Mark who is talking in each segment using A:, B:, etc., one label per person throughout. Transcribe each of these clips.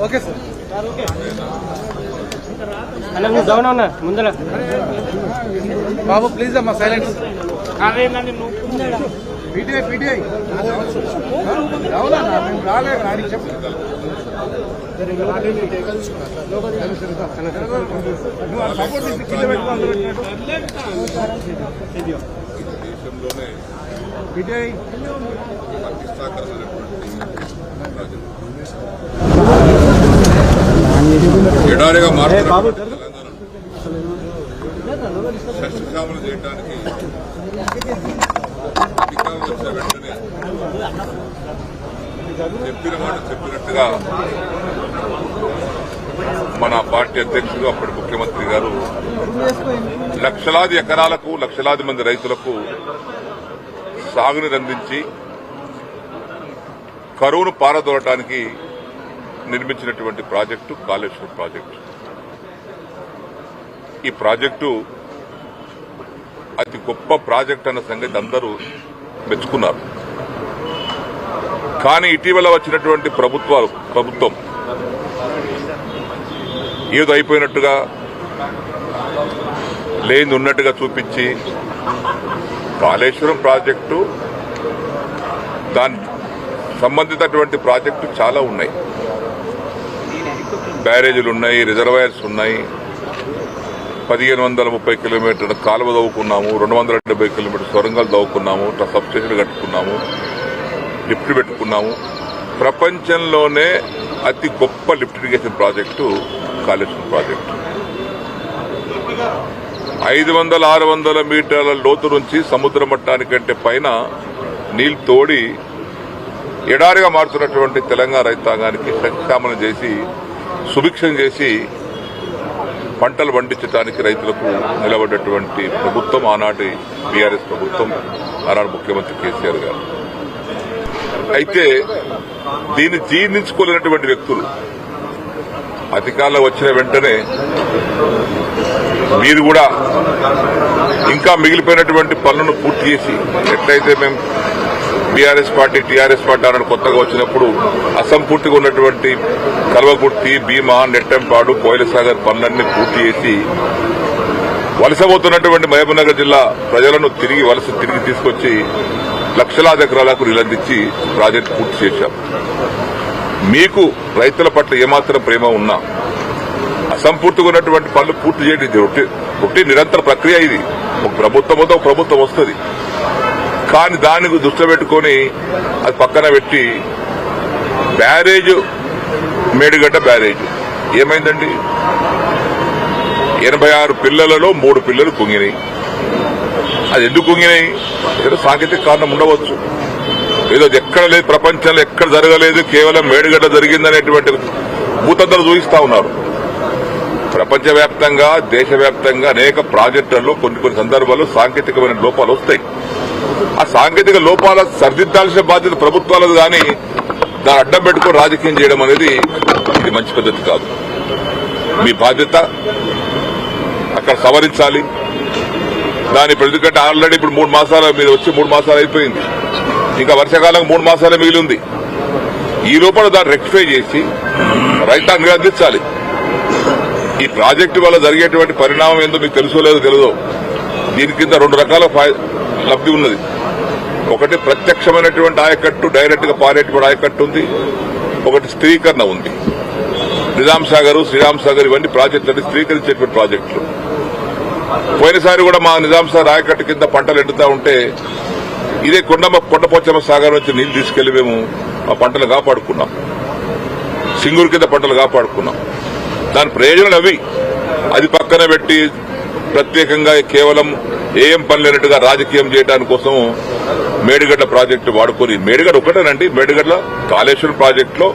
A: Okay sir
B: అన్న నువ్వు down అన్నా ముందర
A: బాబు ప్లీజ్ అమ్మా సైలెన్స్ పీటీఐ పీటీఐ అవునా మేము రాలేదు అని చెప్పు సపోర్ట్ కింద పెట్టుకోవాలి పీటీఐ
C: ఎడారిగా మారుతున్న సస్యశ్యామలు చేయడానికి అధికారులు వచ్చిన వెంటనే చెప్పిన మాట చెప్పినట్టుగా మన పార్టీ అధ్యక్షుడు అప్పటి ముఖ్యమంత్రి గారు లక్షలాది ఎకరాలకు లక్షలాది మంది రైతులకు సాగునీరు అందించి కరువును పారదోలటానికి నిర్మించినటువంటి ప్రాజెక్టు కాళేశ్వరం ప్రాజెక్టు. ఈ ప్రాజెక్టు అతి గొప్ప ప్రాజెక్ట్ అన్న సంగతి అందరూ మెచ్చుకున్నారు. కానీ ఇటీవల వచ్చినటువంటి ప్రభుత్వం ఏదో అయిపోయినట్టుగా లేని ఉన్నట్టుగా చూపించి కాళేశ్వరం ప్రాజెక్టు దాని సంబంధితటువంటి ప్రాజెక్టు చాలా ఉన్నాయి. బ్యారేజీలు ఉన్నాయి, రిజర్వాయర్స్ ఉన్నాయి, 1530 కిలోమీటర్ల కాలువ తవ్వుకున్నాము, 270 కిలోమీటర్ల సొరంగాలు తవ్వుకున్నాము, సబ్స్టేషన్లు కట్టుకున్నాము, లిఫ్ట్ పెట్టుకున్నాము. ప్రపంచంలోనే అతి గొప్ప lift irrigation project Kaleshwaram project. 500-600 మీటర్ల లోతు నుంచి సముద్ర మట్టానికంటే పైన నీళ్లు తోడి ఎడారిగా మారుతున్నటువంటి తెలంగాణ రైతాంగానికి సస్యశ్యామలం చేసి సుభిక్షం చేసి పంటలు పండించడానికి రైతులకు నిలబడ్డటువంటి ప్రభుత్వం ఆనాటి బీఆర్ఎస్ ప్రభుత్వం, ఆనాడు ముఖ్యమంత్రి కేసీఆర్ గారు. అయితే దీన్ని జీర్ణించుకోలేనటువంటి వ్యక్తులు అధికారంలో వచ్చిన వెంటనే మీరు కూడా ఇంకా మిగిలిపోయినటువంటి పనులను పూర్తి చేసి, ఎట్లయితే మేము బీఆర్ఎస్ పార్టీ టీఆర్ఎస్ పార్టీ ఆనాడు కొత్తగా వచ్చినప్పుడు అసంపూర్తిగా ఉన్నటువంటి కల్వకుర్తి, భీమా, నెట్టంపాడు, కోయిలసాగర్ పనులన్నీ పూర్తి చేసి వలసపోతున్నటువంటి మహబూబ్నగర్ జిల్లా ప్రజలను తిరిగి తీసుకొచ్చి లక్షలాది ఎకరాలకు నీళ్లందించి ప్రాజెక్టు పూర్తి చేశాం. మీకు రైతుల పట్ల ఏమాత్రం ప్రేమ ఉన్నా అసంపూర్తిగా ఉన్నటువంటి పనులు పూర్తి చేయడం ఒకటి నిరంతర ప్రక్రియ. ఇది ఒక ప్రభుత్వం వస్తుంది, కానీ దానికి దృష్టిలో పెట్టుకుని అది పక్కన పెట్టి బ్యారేజ్ మేడిగడ్డ బ్యారేజ్ ఏమైందండి? 86 పిల్లలలో 3 పిల్లలు కుంగినాయి. అది ఎందుకు కుంగినాయి? ఏదో సాంకేతిక కారణం ఉండవచ్చు, ఏదో ఎక్కడ లేదు, ప్రపంచంలో ఎక్కడ జరగలేదు, కేవలం మేడిగడ్డ జరిగిందనేటువంటి భూతంతలు చూపిస్తా ఉన్నారు. ప్రపంచవ్యాప్తంగా దేశవ్యాప్తంగా అనేక ప్రాజెక్టుల్లో కొన్ని సందర్భాల్లో సాంకేతికమైన లోపాలు వస్తాయి. ఆ సాంకేతిక లోపాల సరిదిద్దాల్సిన బాధ్యత ప్రభుత్వాలది, కానీ దాన్ని అడ్డం పెట్టుకుని రాజకీయం చేయడం అనేది ఇది మంచి పద్ధతి కాదు. మీ బాధ్యత అక్కడ సవరించాలి. దాని ఎందుకంటే ఆల్రెడీ ఇప్పుడు 3 మాసాలు మీరు వచ్చి 3 మాసాలు అయిపోయింది, ఇంకా వర్షాకాలం 3 మాసాలే మిగిలి ఉంది. ఈ లోపల దాన్ని రెక్టిఫై చేసి రైతాంగానికి అందించాలి. ఈ ప్రాజెక్టు వల్ల జరిగేటువంటి పరిణామం ఏందో మీకు తెలుసో లేదో తెలియదో. దీని కింద 2 రకాల లబ్ది ఉన్నది. ఒకటి ప్రత్యక్షమైనటువంటి ఆయకట్టు, డైరెక్ట్ గా పారేటువంటి ఆయకట్టు ఉంది. ఒకటి స్థిరీకరణ ఉంది. నిజాం సాగర్, శ్రీరామ్ సాగర్ ఇవన్నీ ప్రాజెక్టులు స్థిరీకరించేటువంటి ప్రాజెక్టులు. పోయినసారి కూడా మా నిజాం సాగర్ ఆయకట్టు కింద పంటలు ఎండుతా ఉంటే ఇదే కొండపోచమ్మ సాగర్ నుంచి నీళ్లు తీసుకెళ్లి మేము ఆ పంటలు కాపాడుకున్నాం. సింగూరు కింద పంటలు కాపాడుకున్నాం. దాని ప్రయోజనాలు అవి. అది పక్కన పెట్టి ప్రత్యేకంగా కేవలం ఏం పని లేనట్టుగా రాజకీయం చేయడానికి కోసం మేడిగడ్డ ప్రాజెక్టు వాడుకొని, మేడిగడ్డ ఒకటేనండి, మేడిగడ్డ కాళేశ్వరం ప్రాజెక్టులో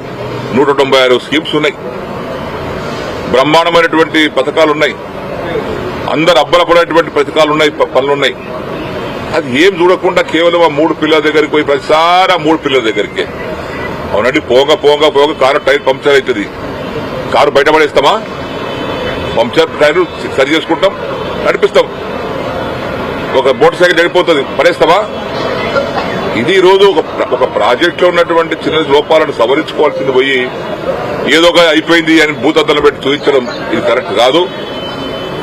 C: 196 స్కీమ్స్ ఉన్నాయి, బ్రహ్మాండమైనటువంటి పథకాలున్నాయి, అందరు అబ్బలపడేటువంటి పథకాలున్నాయి, పనులున్నాయి. అది ఏం చూడకుండా కేవలం ఆ 3 పిల్లల దగ్గరికి పోయి ప్రతిసారి ఆ 3 పిల్లల దగ్గరికే. అవునండి, పోగా కారు టైర్ పంక్చర్ అవుతుంది, కారు బయటపడేస్తామా? పంక్చర్ టైర్ సరి చేసుకుంటాం, నడిపిస్తాం. ఒక మోటార్ సైకిల్ చనిపోతుంది, పడేస్తావా? ఇది ఈ రోజు ఒక ప్రాజెక్ట్ లో ఉన్నటువంటి చిన్న లోపాలను సవరించుకోవాల్సింది పోయి ఏదో ఒక అయిపోయింది అని భూతద్దలు పెట్టి చూపించడం ఇది కరెక్ట్ కాదు.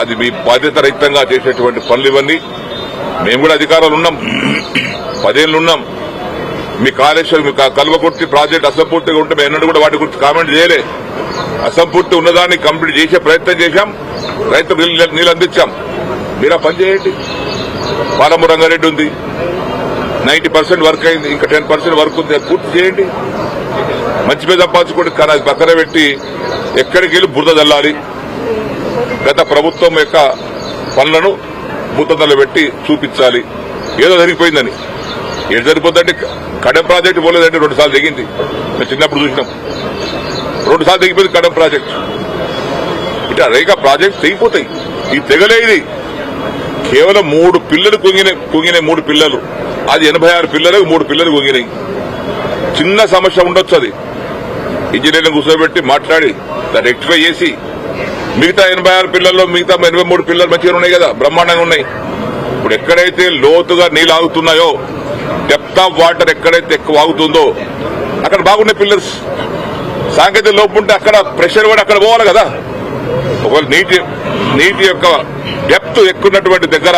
C: అది మీ బాధ్యత రహితంగా చేసేటువంటి పనులు ఇవన్నీ. మేము కూడా అధికారులు ఉన్నాం, 10 ఏళ్ళు ఉన్నాం. మీ కాళేశ్వరం మీ కల్వకుర్తి ప్రాజెక్ట్ అసంపూర్తిగా ఉంటే మేము ఎన్నడూ కూడా వాటి గురించి కామెంట్ చేయలే. అసంపూర్తి ఉన్నదాన్ని కంప్లీట్ చేసే ప్రయత్నం చేశాం, రైతులకు నీళ్ళు అందించాం. మీరు ఆ పని చేయండి. పాలమూరు రంగారెడ్డి ఉంది, 90% వర్క్ అయింది, ఇంకా 10% వర్క్ ఉంది, అది పూర్తి చేయండి. మంచి మీద సంపాదించుకోండి. కానీ అది పక్కన పెట్టి ఎక్కడికి వెళ్ళి బురద చల్లాలి. గత ప్రభుత్వం యొక్క పనులను బురదలో పెట్టి చూపించాలి ఏదో జరిగిపోయిందని. ఏది సరిపోతుందంటే కడెం ప్రాజెక్టు పోలేదంటే 2 సార్లు దిగింది. మేము చిన్నప్పుడు చూసినాం, 2 సార్లు దిగిపోయింది కడెం ప్రాజెక్టు. ఇట్లా రేఖ ప్రాజెక్టు తెగిపోతాయి. ఇది తెగలేదు. కేవలం 3 పిల్లలు కుంగినాయి 3 పిల్లలు. అది 86 పిల్లలకు 3 పిల్లలు కుంగినాయి. చిన్న సమస్య ఉండొచ్చు, అది ఇంజనీర్లను కూర్చోబెట్టి మాట్లాడి దాన్ని రెక్టిఫై చేసి మిగతా 86 పిల్లల్లో మిగతా 83 పిల్లలు మంచిగా ఉన్నాయి కదా, బ్రహ్మాండంగా ఉన్నాయి. ఇప్పుడు ఎక్కడైతే లోతుగా నీళ్ళు ఆగుతున్నాయో, డెప్త్ ఆఫ్ వాటర్ ఎక్కడైతే ఎక్కువ ఆగుతుందో అక్కడ బాగున్నాయి పిల్లర్స్. సాంకేతిక లోపు ఉంటే అక్కడ ప్రెషర్ కూడా అక్కడ పోవాలి కదా. ఒకవేళ నీటి యొక్క డెప్త్ ఎక్కున్నటువంటి దగ్గర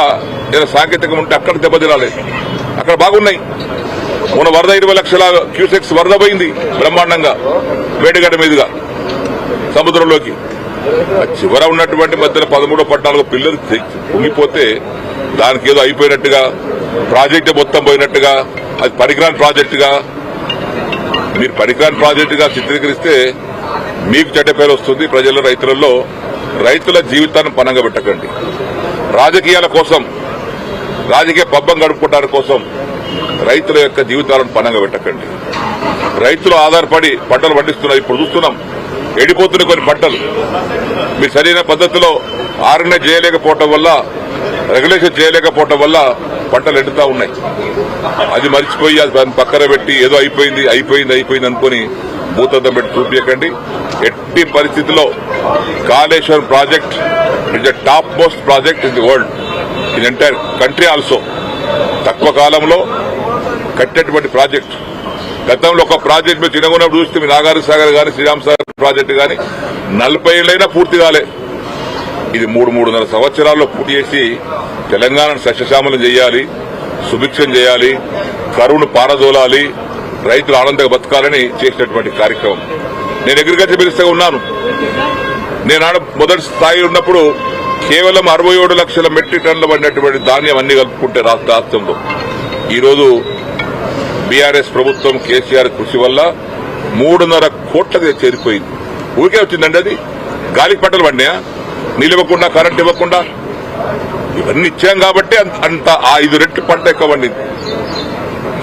C: ఏదైనా సాంకేతికం ఉంటే అక్కడ దెబ్బతినాలి. అక్కడ బాగున్నాయి. మొన్న వరద 20 లక్షల క్యూసెక్స్ వరద పోయింది బ్రహ్మాండంగా మేడిగడ్డ మీదుగా సముద్రంలోకి. చివర ఉన్నటువంటి మధ్యలో 13, 14 పిల్లలు పొంగిపోతే దానికి ఏదో అయిపోయినట్టుగా, ప్రాజెక్టు మొత్తం పోయినట్టుగా, అది పనికిరాని ప్రాజెక్టుగా, మీరు పనికిరాని ప్రాజెక్టుగా చిత్రీకరిస్తే మీకు చెడ్డ పేరు వస్తుంది ప్రజల, రైతులలో. రైతుల జీవితాన్ని పనంగా పెట్టకండి. రాజకీయాల కోసం, రాజకీయ పబ్బం గడుపుకోవడానికి కోసం రైతుల యొక్క జీవితాలను పనంగా పెట్టకండి. రైతులు ఆధారపడి పంటలు పండిస్తున్నారు. ఇప్పుడు చూస్తున్నాం, ఎండిపోతున్న కొన్ని పంటలు. మీరు సరైన పద్ధతిలో ఆర్గనైజ్ చేయలేకపోవటం వల్ల, రెగ్యులేషన్ చేయలేకపోవటం వల్ల పంటలు ఎండుతా ఉన్నాయి. అది మర్చిపోయి అది పక్కన పెట్టి ఏదో అయిపోయింది అనుకుని భూతద్దం పెట్టి చూపించకండి. ఎట్టి పరిస్థితుల్లో Kaleshwaram project is the top most project in the world, in entire country also. తక్కువ కాలంలో కట్టినటువంటి ప్రాజెక్ట్. గతంలో ఒక ప్రాజెక్ట్ మీరు చిన్నగున్నప్పుడు చూస్తే మీ నాగార్జున సాగర్ గాని, శ్రీరామ్ సాగర్ ప్రాజెక్టు గాని 40 ఏళ్లైనా పూర్తి కాలే. ఇది 3-3.5 సంవత్సరాల్లో పూర్తి చేసి తెలంగాణను సస్యశ్యామలం చేయాలి, సుభిక్షం చేయాలి, కరువును పారదోలాలి, రైతులు ఆనందంగా బతకాలని చేసినటువంటి కార్యక్రమం. నేను అగ్రికల్చర్ మినిస్టర్గా ఉన్నాను. నేను మొదటి స్థాయి ఉన్నప్పుడు కేవలం 67 లక్షల మెట్రిక్ టన్నులు పడినటువంటి ధాన్యం అన్ని కలుపుకుంటే రాష్ట్రంలో ఈరోజు బీఆర్ఎస్ ప్రభుత్వం కేసీఆర్ కృషి వల్ల 3.5 కోట్లకు చేరిపోయింది. ఊరికే వచ్చిందండి. అది గాలికి పంటలు పడినాయా? నీళ్ళు ఇవ్వకుండా, కరెంట్ ఇవ్వకుండా ఇవన్నీ ఇచ్చాం కాబట్టి అంత 5 రెట్లు పంట ఎక్కువ పండింది.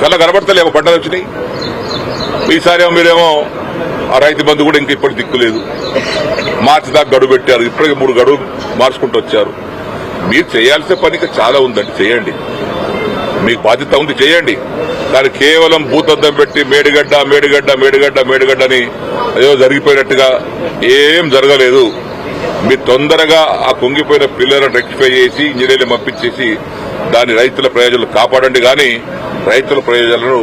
C: కళ్ళ కనబడతలేమో పంటలు వచ్చినాయి. ఈసారి మీరేమో ఆ రైతు బంధు కూడా ఇంకా ఇప్పటి దిక్కులేదు. మార్చి దాకా గడువు పెట్టారు, ఇప్పటికి 3 గడువు మార్చుకుంటూ వచ్చారు. మీరు చేయాల్సిన పనికి చాలా ఉందండి, చేయండి. మీకు బాధ్యత ఉంది, చేయండి. కానీ కేవలం భూతద్దం పెట్టి మేడిగడ్డ అని ఏదో జరిగిపోయినట్టుగా ఏం జరగలేదు. మీరు తొందరగా ఆ కుంగిపోయిన పిల్లలను రెక్టిఫై చేసి ఇంజనీర్లు పంపించేసి దాని రైతుల ప్రయోజనాలు కాపాడండి. కానీ రైతుల ప్రయోజనాలను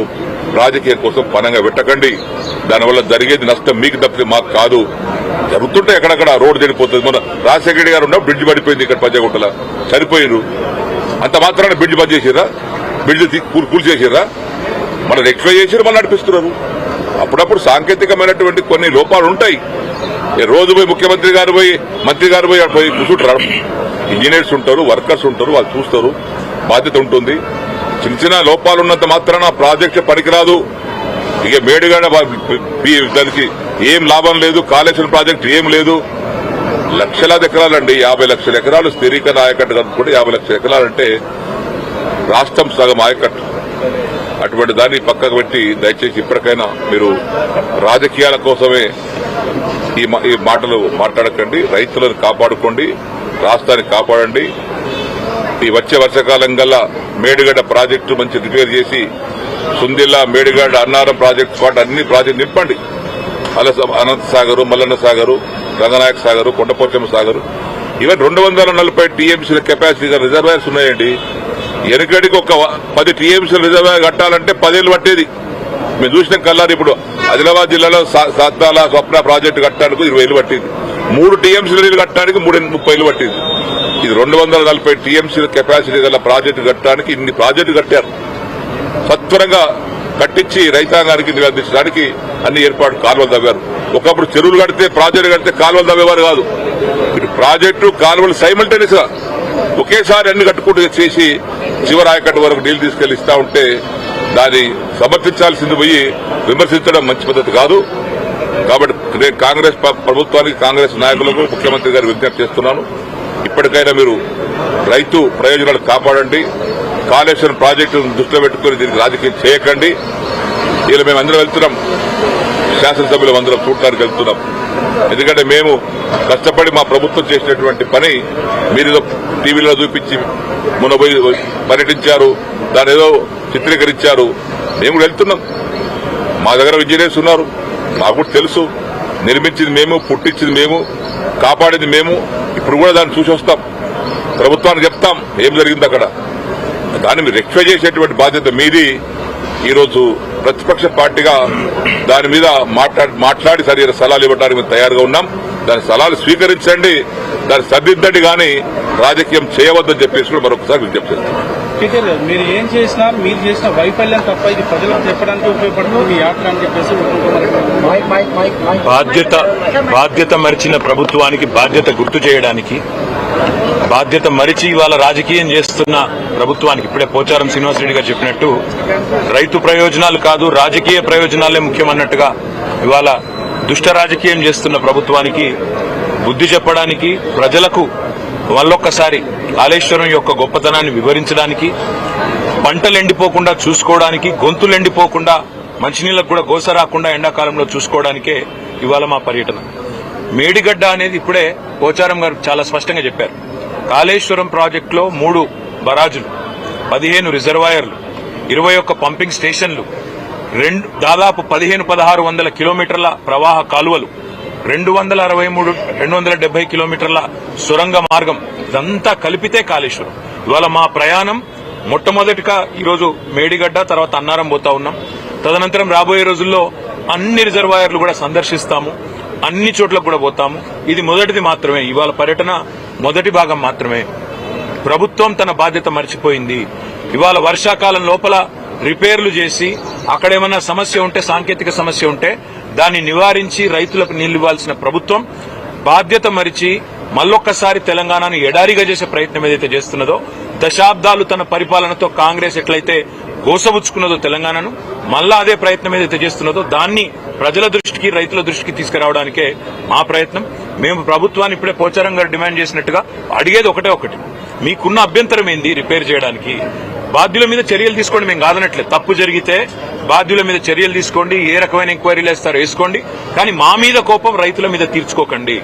C: రాజకీయం కోసం పనంగా పెట్టకండి. దానివల్ల జరిగేది నష్టం మీకు తప్పితే మాకు కాదు. జరుగుతుంటే ఎక్కడక్కడ రోడ్డు చెడిపోతుంది. మన రాజశేఖర రెడ్డి గారు ఉన్న బ్రిడ్జ్ పడిపోయింది ఇక్కడ పంజాగుట్టల, చనిపోయారు. అంత మాత్రాన బ్రిడ్జ్ బంద్ చేసిరా? బ్రిడ్జ్ కూల్చేసిరా? మన రెక్టిఫై చేసి మనం నడిపిస్తున్నారు. అప్పుడప్పుడు సాంకేతికమైనటువంటి కొన్ని లోపాలు ఉంటాయి. రోజు పోయి ముఖ్యమంత్రి గారు పోయి, మంత్రి గారు పోయి కూర్చుంటారు. ఇంజనీర్స్ ఉంటారు, వర్కర్స్ ఉంటారు, వాళ్ళు చూస్తారు. బాధ్యత ఉంటుంది. చిన్న లోపాలు ఉన్నంత మాత్రాన ప్రాజెక్టు పనికిరాదు. ఇక మేడిగడ్డ దానికి ఏం లాభం లేదు. కాళేశ్వరం ప్రాజెక్టు ఏం లేదు. లక్షలాది ఎకరాలండి, 50 లక్షల ఎకరాలు స్థిరీకరణ ఆయకట్టు కనుక్కుంటే 50 లక్షల ఎకరాలంటే రాష్ట్రం సగం ఆయకట్టు. అటువంటి దాన్ని పక్కకు పెట్టి దయచేసి ఇప్పటికైనా మీరు రాజకీయాల కోసమే ఈ మాటలు మాట్లాడకండి. రైతులను కాపాడుకోండి, రాష్ట్రాన్ని కాపాడండి. ఈ వచ్చే వర్షాకాలం గల్లా మేడిగడ్డ ప్రాజెక్టు మంచి రిపేర్ చేసి సుందిల్లా, మేడిగడ్డ, అన్నారం ప్రాజెక్టు పాటు అన్ని ప్రాజెక్టు నింపండి. అనంత సాగరు, మల్లన్న సాగరు, రంగనాయక సాగరు, కొండపోచమ్మ సాగరు, ఈవెన్ 240 టీఎంసీల కెపాసిటీ రిజర్వాయర్స్ ఉన్నాయండి. వెనుకడికి ఒక 10 టీఎంసీల రిజర్వాయర్ కట్టాలంటే 10 ఏళ్ళు పట్టేది. మేము చూసిన కల్లారు ఇప్పుడు ఆదిలాబాద్ జిల్లాలో సాత్నాల స్వప్న ప్రాజెక్టు కట్టడానికి 20 ఏళ్ళు పట్టింది. 3 టీఎంసీల నీళ్లు కట్టడానికి 30 ఏళ్ళు పట్టింది. ఇది 240 టీఎంసీల కెపాసిటీ గల ప్రాజెక్టు కట్టడానికి ఇన్ని ప్రాజెక్టు కట్టారు. సత్వరంగా కట్టించి రైతాంగానికి నీళ్ళు అందించడానికి అన్ని ఏర్పాటు కాలువలు తవ్వారు. ఒకప్పుడు చెరువులు కడితే ప్రాజెక్టు కడితే కాలువలు తవ్వేవారు కాదు. ఇటు ప్రాజెక్టు కాలువలు సైమల్టేనియస్ గా ఒకేసారి అన్ని కట్టుకుంటూ చేసి చివరాయకట్టు వరకు నీళ్లు తీసుకెళ్లి ఇస్తా ఉంటే దాన్ని సమర్థించాల్సింది పోయి విమర్శించడం మంచి పద్ధతి కాదు. కాబట్టి నేను కాంగ్రెస్ ప్రభుత్వానికి, కాంగ్రెస్ నాయకులకు, ముఖ్యమంత్రి గారు విజ్ఞప్తి చేస్తున్నాను. ఇప్పటికైనా మీరు రైతు ప్రయోజనాలు కాపాడండి. కాళేశ్వరం ప్రాజెక్టును దృష్టిలో పెట్టుకుని దీనికి రాజకీయం చేయకండి. ఇలా మేము అందరం వెళ్తున్నాం, శాసనసభ్యులు అందరం చూడటానికి వెళ్తున్నాం. ఎందుకంటే మేము కష్టపడి మా ప్రభుత్వం చేసినటువంటి పని మీరు టీవీలో చూపించి మొన్న పోయి పర్యటించారు, దాని ఏదో చిత్రీకరించారు. మేము కూడా వెళ్తున్నాం. మా దగ్గర ఇంజనీర్స్ ఉన్నారు, మాకు కూడా తెలుసు. నిర్మించింది మేము, పుట్టించింది మేము, కాపాడింది మేము. ఇప్పుడు కూడా దాన్ని చూసి వస్తాం, ప్రభుత్వానికి చెప్తాం ఏం జరిగింది అక్కడ. దాన్ని మీరు రెక్టిఫై చేసేటువంటి బాధ్యత మీది. ఈరోజు ప్రతిపక్ష పార్టీగా దాని మీద మాట్లాడి సరైన సలహాలు ఇవ్వడానికి మేము తయారుగా ఉన్నాం. దాని సలహాలు స్వీకరించండి, దాన్ని సరిదిద్దండి, కానీ రాజకీయం చేయవద్దని చెప్పేసి కూడా మరొకసారి విజ్ఞప్తి చేస్తున్నాం.
D: మీరు ఏం చేసినా మీరు చేసిన వైఫల్యం తప్ప ఇది ప్రజలకు చెప్పడానికి ఉపయోగపడుతుంది మీ యాత్ర అని చెప్పేసి
E: బాధ్యత మరిచిన ప్రభుత్వానికి బాధ్యత గుర్తు చేయడానికి, బాధ్యత మరిచి ఇవాళ రాజకీయం చేస్తున్న ప్రభుత్వానికి ఇప్పుడే పోచారం శ్రీనివాసరెడ్డి గారు చెప్పినట్టు రైతు ప్రయోజనాలు కాదు రాజకీయ ప్రయోజనాలే ముఖ్యమన్నట్టుగా ఇవాళ దుష్ట రాజకీయం చేస్తున్న ప్రభుత్వానికి బుద్ధి చెప్పడానికి, ప్రజలకు మళ్ళొక్కసారి కాళేశ్వరం యొక్క గొప్పతనాన్ని వివరించడానికి, పంటలు ఎండిపోకుండా చూసుకోవడానికి, గొంతులు ఎండిపోకుండా మంచినీళ్లకు కూడా గోస రాకుండా ఎండాకాలంలో చూసుకోవడానికే ఇవాళ మా పర్యటన. మేడిగడ్డ అనేది ఇప్పుడే పోచారం గారు చాలా స్పష్టంగా చెప్పారు. కాళేశ్వరం ప్రాజెక్టులో 3 బరాజులు, 15 రిజర్వాయర్లు, 21 పంపింగ్ స్టేషన్లు, దాదాపు 1500-1600 కిలోమీటర్ల ప్రవాహ కాలువలు, 270 కిలోమీటర్ల సొరంగ మార్గం, ఇదంతా కలిపితే కాళేశ్వరం. ఇవాళ మా ప్రయాణం మొట్టమొదటిగా ఈరోజు మేడిగడ్డ, తర్వాత అన్నారం పోతా ఉన్నాం. తదనంతరం రాబోయే రోజుల్లో అన్ని రిజర్వాయర్లు కూడా సందర్శిస్తాము, అన్ని చోట్లకు కూడా పోతాము. ఇది మొదటిది మాత్రమే, ఇవాళ పర్యటన మొదటి భాగం మాత్రమే. ప్రభుత్వం తన బాధ్యత మర్చిపోయింది. ఇవాళ వర్షాకాలం లోపల రిపేర్లు చేసి అక్కడేమన్నా సమస్య ఉంటే, సాంకేతిక సమస్య ఉంటే దాన్ని నివారించి రైతులకు నీళ్లు ఇవ్వాల్సిన ప్రభుత్వం బాధ్యత మరిచి మళ్ళొక్కసారి తెలంగాణను ఎడారిగా చేసే ప్రయత్నం ఏదైతే చేస్తున్నదో, దశాబ్దాలు తన పరిపాలనతో కాంగ్రెస్ ఎట్లయితే గోసబుచ్చుకున్నదో తెలంగాణను, మళ్ళా అదే ప్రయత్నం ఏదైతే చేస్తున్నదో దాన్ని ప్రజల దృష్టికి, రైతుల దృష్టికి తీసుకురావడానికే మా ప్రయత్నం. మేము ప్రభుత్వాన్ని ఇప్పుడే పోచారం గారు డిమాండ్ చేసినట్టుగా అడిగేది ఒకటి, మీకున్న అభ్యంతరం ఏంది రిపేర్ చేయడానికి? బాధ్యుల మీద చర్యలు తీసుకోండి, మేము కాదనట్లేదు. తప్పు జరిగితే బాధ్యుల మీద చర్యలు తీసుకోండి, ఏ రకమైన ఎంక్వైరీలు వేస్తారో వేసుకోండి, కానీ మా మీద కోపం రైతుల మీద తీర్చుకోకండి.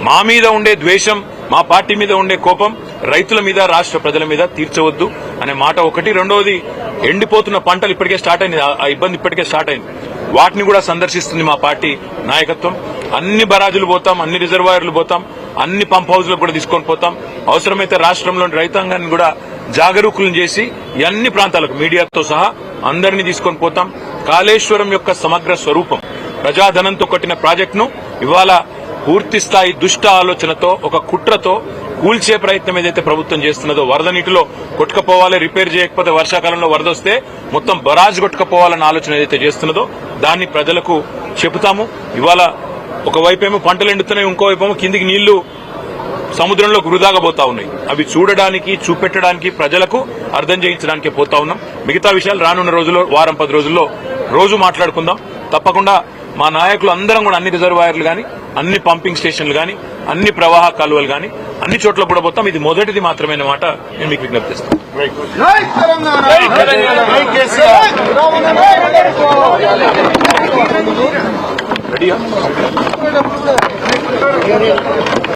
E: మా మీద ఉండే ద్వేషం, మా పార్టీ మీద ఉండే కోపం రైతుల మీద, రాష్ట్ర ప్రజల మీద తీర్చవద్దు అనే మాట ఒకటి. రెండవది, ఎండిపోతున్న పంటలు ఇప్పటికే స్టార్ట్ అయింది, ఆ ఇబ్బంది ఇప్పటికే స్టార్ట్ అయింది. వాటిని కూడా సందర్శిస్తుంది మా పార్టీ నాయకత్వం. అన్ని బరాజులు పోతాం, అన్ని రిజర్వాయర్లు పోతాం, అన్ని పంప్ హౌజ్లకు కూడా తీసుకొని పోతాం. అవసరమైతే రాష్ట్రంలోని రైతాంగాన్ని కూడా జాగరూకులను చేసి అన్ని ప్రాంతాలకు మీడియాతో సహా అందరినీ తీసుకొని పోతాం. కాళేశ్వరం యొక్క సమగ్ర స్వరూపం, ప్రజాధనంతో కట్టిన ప్రాజెక్టును ఇవాళ పూర్తి స్థాయి దుష్ట ఆలోచనతో, ఒక కుట్రతో కూల్చే ప్రయత్నం ఏదైతే ప్రభుత్వం చేస్తున్నదో, వరద నీటిలో కొట్టుకుపోవాలి, రిపేర్ చేయకపోతే వర్షాకాలంలో వరద వస్తే మొత్తం బరాజ్ కొట్టుకుపోవాలన్న ఆలోచన ఏదైతే చేస్తున్నదో దాన్ని ప్రజలకు చెబుతాము. ఇవాళ ఒకవైపేమో పంటలు ఎండుతున్నాయి, ఇంకోవైపేమో కిందికి నీళ్లు సముద్రంలో వృధాగా పోతా ఉన్నాయి. అవి చూడడానికి, చూపెట్టడానికి, ప్రజలకు అర్థం చేయించడానికి పోతా ఉన్నాం. మిగతా విషయాలు రానున్న రోజుల్లో, వారం 10 రోజుల్లో రోజు మాట్లాడుకుందాం. తప్పకుండా మా నాయకులు అందరం కూడా అన్ని రిజర్వాయర్లు గాని, అన్ని పంపింగ్ స్టేషన్లు గాని, అన్ని ప్రవాహ కాలువలు గాని అన్ని చోట్ల కూడా పోతాం. ఇది మొదటిది మాత్రమే మాట నేను మీకు విజ్ఞప్తి చేస్తాను. రెడీయా?